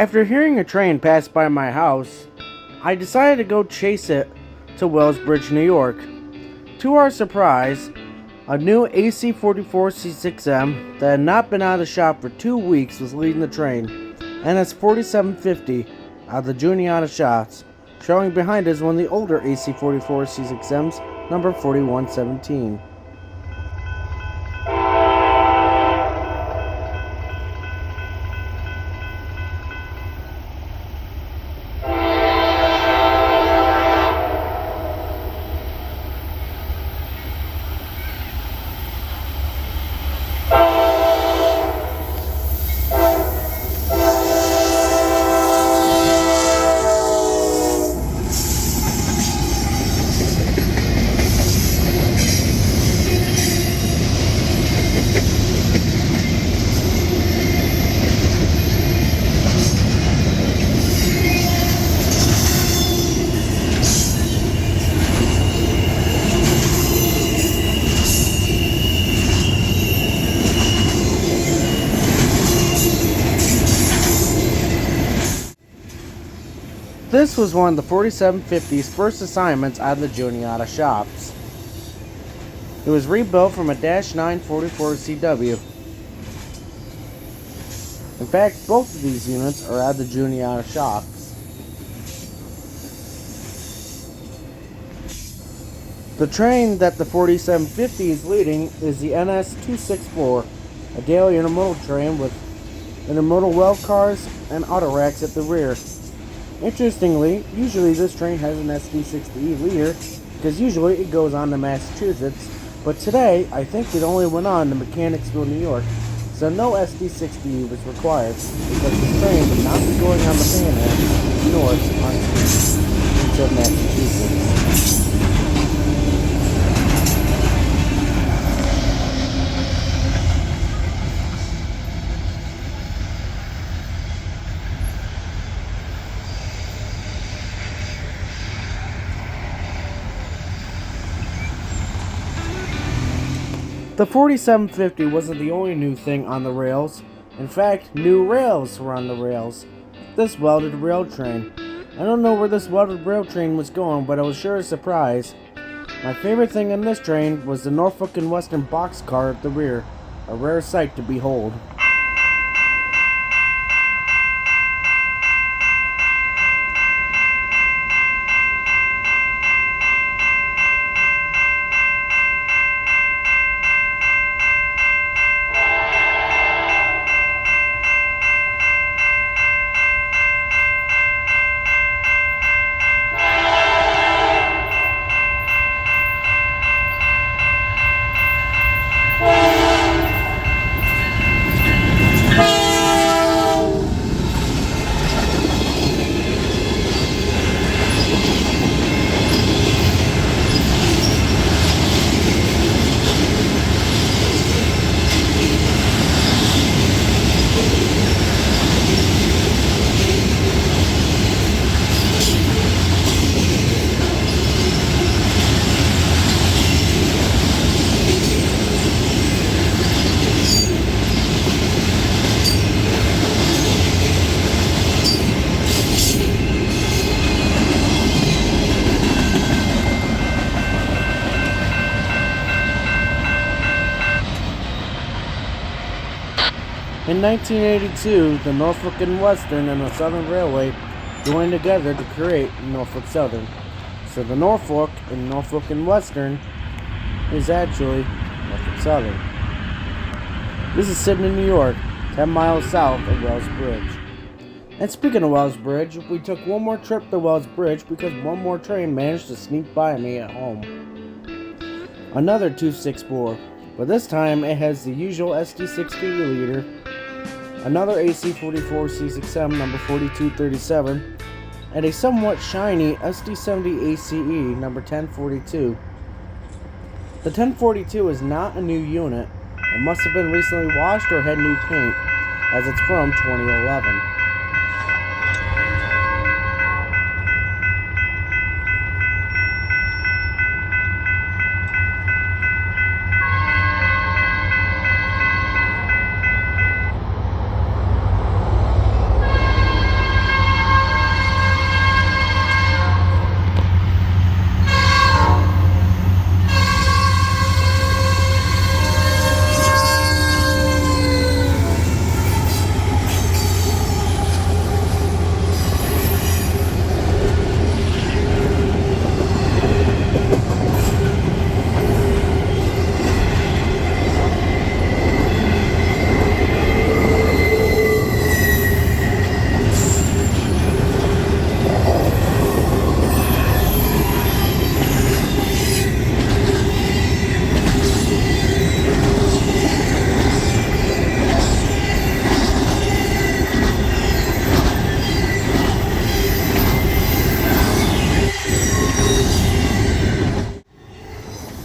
After hearing a train pass by my house, I decided to go chase it to Bainbridge, New York. To our surprise, a new AC-44 C6M that had not been out of the shop for 2 weeks was leading the train, NS 4750 out of the Juniata shops. Showing behind us one of the older AC-44 C6Ms, number 4117. This was one of the 4750's first assignments out of the Juniata shops. It was rebuilt from a Dash 944 CW. In fact, both of these units are out of the Juniata shops. The train that the 4750 is leading is the NS 264, a daily intermodal train with intermodal weld cars and auto racks at the rear. Interestingly, usually this train has an SD60E leader, because usually it goes on to Massachusetts, but today I think it only went on to Mechanicsville, New York, so no SD60E was required, because the train would not be going on the Panhandle north into Massachusetts. The 4750 wasn't the only new thing on the rails. In fact, new rails were on the rails. This welded rail train. I don't know where this welded rail train was going, but I was sure a surprise. My favorite thing on this train was the Norfolk and Western boxcar at the rear, a rare sight to behold. In 1982, the Norfolk and Western and the Southern Railway joined together to create Norfolk Southern. So the Norfolk and Western is actually Norfolk Southern. This is Sidney, New York, 10 miles south of Wells Bridge. And speaking of Wells Bridge, we took one more trip to Wells Bridge because one more train managed to sneak by me at home. Another 264, but this time it has the usual SD60 leader, another AC-44 C6M number 4237, and a somewhat shiny SD70 ACE number 1042. The 1042 is not a new unit. It must have been recently washed or had new paint, as it's from 2011.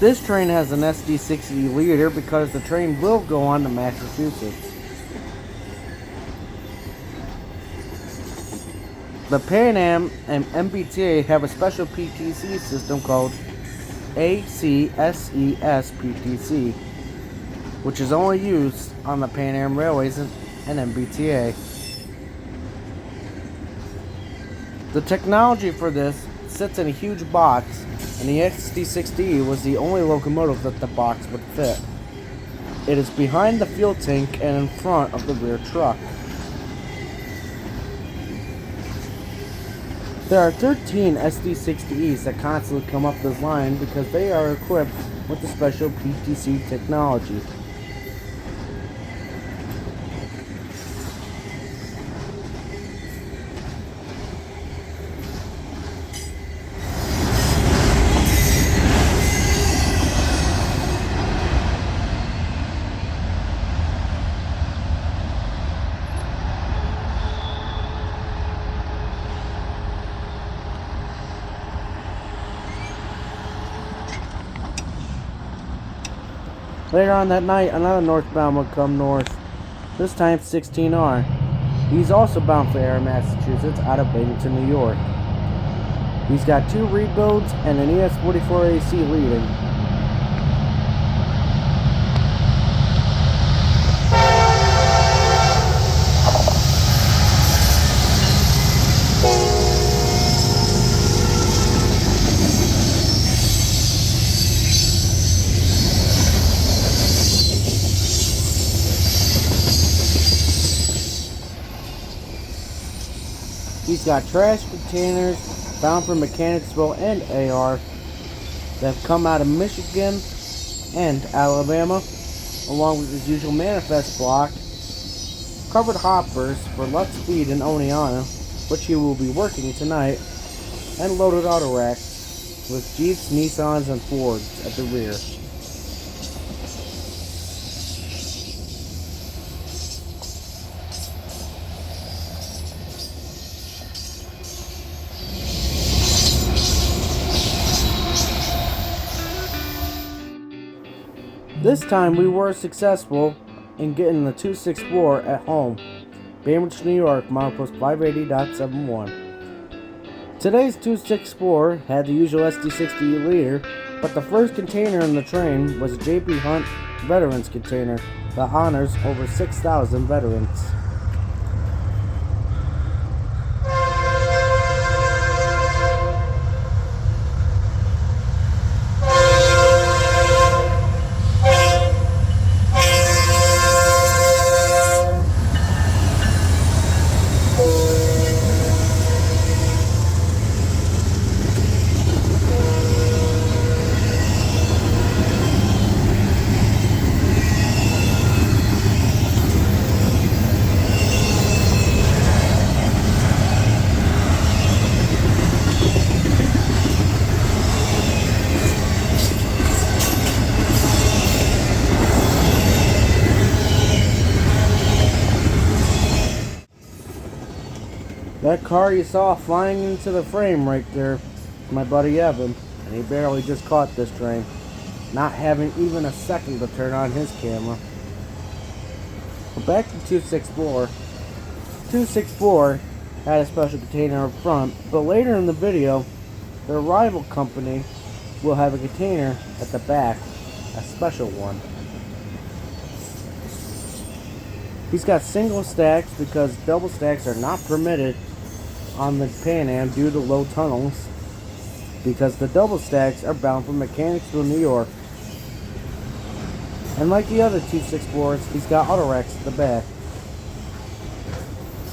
This train has an SD60 leader because the train will go on to Massachusetts. The Pan Am and MBTA have a special PTC system called ACSES PTC, which is only used on the Pan Am Railways and MBTA. The technology for this sits in a huge box, and the SD60E was the only locomotive that the box would fit. It is behind the fuel tank and in front of the rear truck. There are 13 SD60Es that constantly come up this line because they are equipped with the special PTC technology. Later on that night, another northbound would come north, this time 16R. He's also bound for Air, Massachusetts, out of Bainbridge, New York. He's got 2 rebuilds and an ES44AC leading. He's got trash containers bound for Mechanicsville and AR that have come out of Michigan and Alabama, along with his usual manifest block, covered hoppers for Lutz Feed in Oneonta, which he will be working tonight, and loaded auto racks with Jeeps, Nissans, and Fords at the rear. This time we were successful in getting the 264 at home, Bainbridge, New York, milepost 580.71. Today's 264 had the usual SD60 leader, but the first container in the train was a J.P. Hunt Veterans container that honors over 6,000 veterans. That car you saw flying into the frame right there is my buddy Evan, and he barely just caught this train, not having even a second to turn on his camera. But back to 264. 264 had a special container up front, but later in the video, their rival company will have a container at the back, a special one. He's got single stacks because double stacks are not permitted on the Pan Am due to low tunnels, because the double stacks are bound for Mechanicsville, New York. And like the other 264s, he's got auto racks at the back.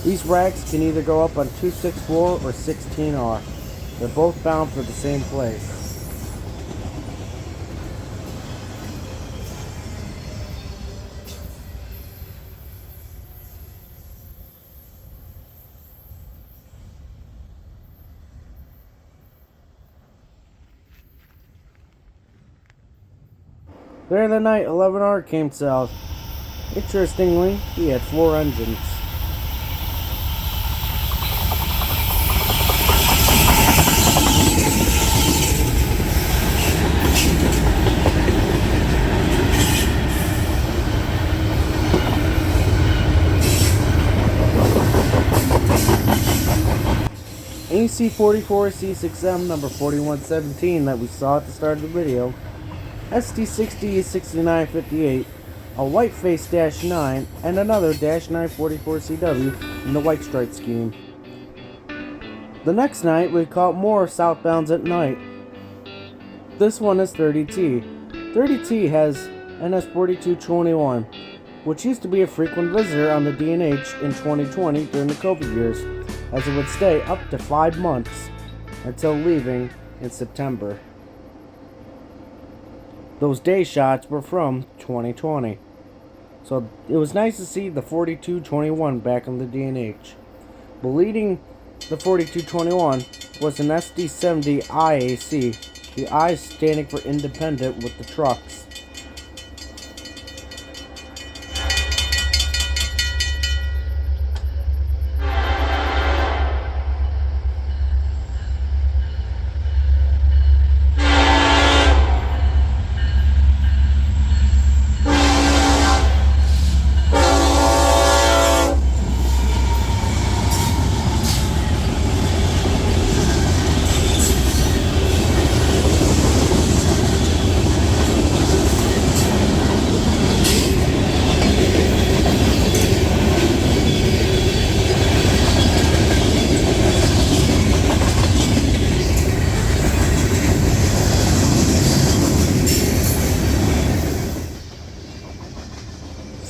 These racks can either go up on 264 or 16R. They're both bound for the same place. During the night, 11R came south. Interestingly, he had 4 engines. AC44C6M number 4117 that we saw at the start of the video, ST60 6958, a white-face Dash 9, and another Dash 944CW in the white stripe scheme. The next night we caught more southbounds at night. This one is 30T. 30T has NS4221, which used to be a frequent visitor on the D&H in 2020 during the COVID years, as it would stay up to 5 months until leaving in September. Those day shots were from 2020. So it was nice to see the 4221 back on the D&H. But leading the 4221 was an SD70 IAC, the I standing for independent with the trucks.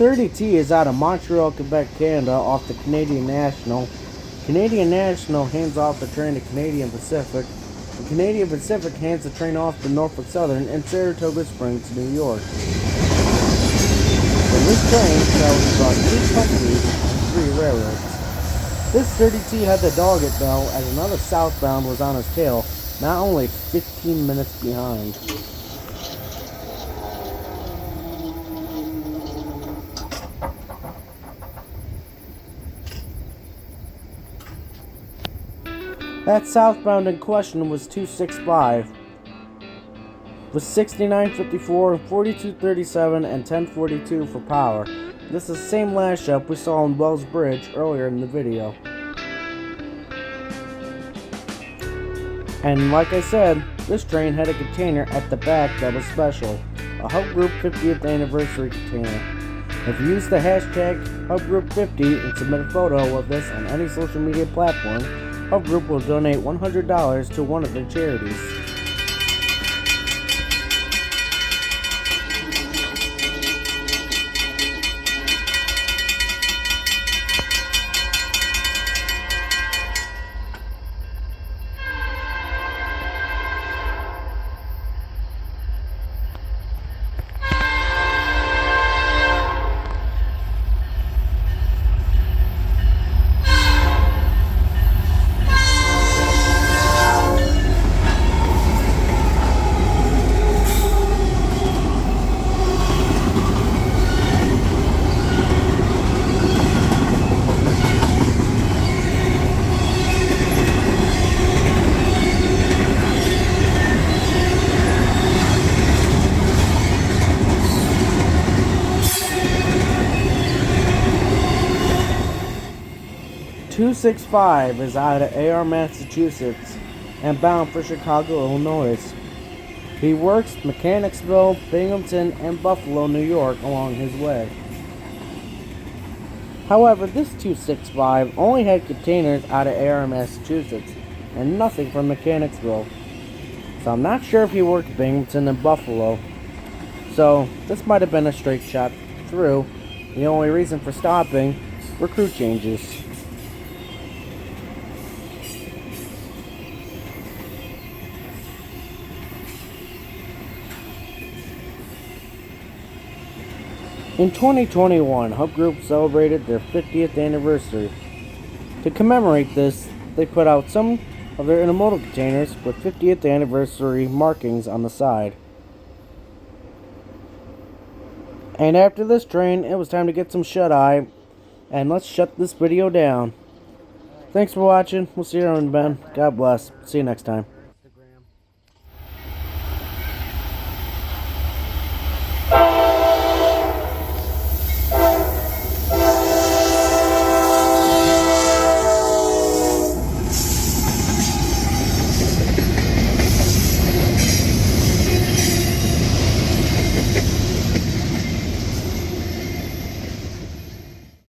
.30T is out of Montreal, Quebec, Canada, off the Canadian National. Canadian National hands off the train to Canadian Pacific. The Canadian Pacific hands the train off to Norfolk Southern in Saratoga Springs, New York. And this train travels about 2 companies and 3 railroads. This 30T had to dog it though, as another southbound was on his tail, not only 15 minutes behind. That southbound in question was 265, with 6954, 4237, and 1042 for power. This is the same lash up we saw on Wells Bridge earlier in the video. And like I said, this train had a container at the back that was special, a Hub Group 50th anniversary container. If you use the hashtag HubGroup50 and submit a photo of this on any social media platform, Hub Group will donate $100 to one of their charities. .265 is out of AR, Massachusetts, and bound for Chicago, Illinois. He works Mechanicsville, Binghamton, and Buffalo, New York along his way. However, this 265 only had containers out of AR, Massachusetts, and nothing from Mechanicsville. So I'm not sure if he worked Binghamton and Buffalo. So this might have been a straight shot through. The only reason for stopping were crew changes. In 2021, Hub Group celebrated their 50th anniversary. To commemorate this, they put out some of their intermodal containers with 50th anniversary markings on the side. And after this train, it was time to get some shut-eye, and let's shut this video down. Thanks for watching. We'll see you around, Ben. God bless. See you next time.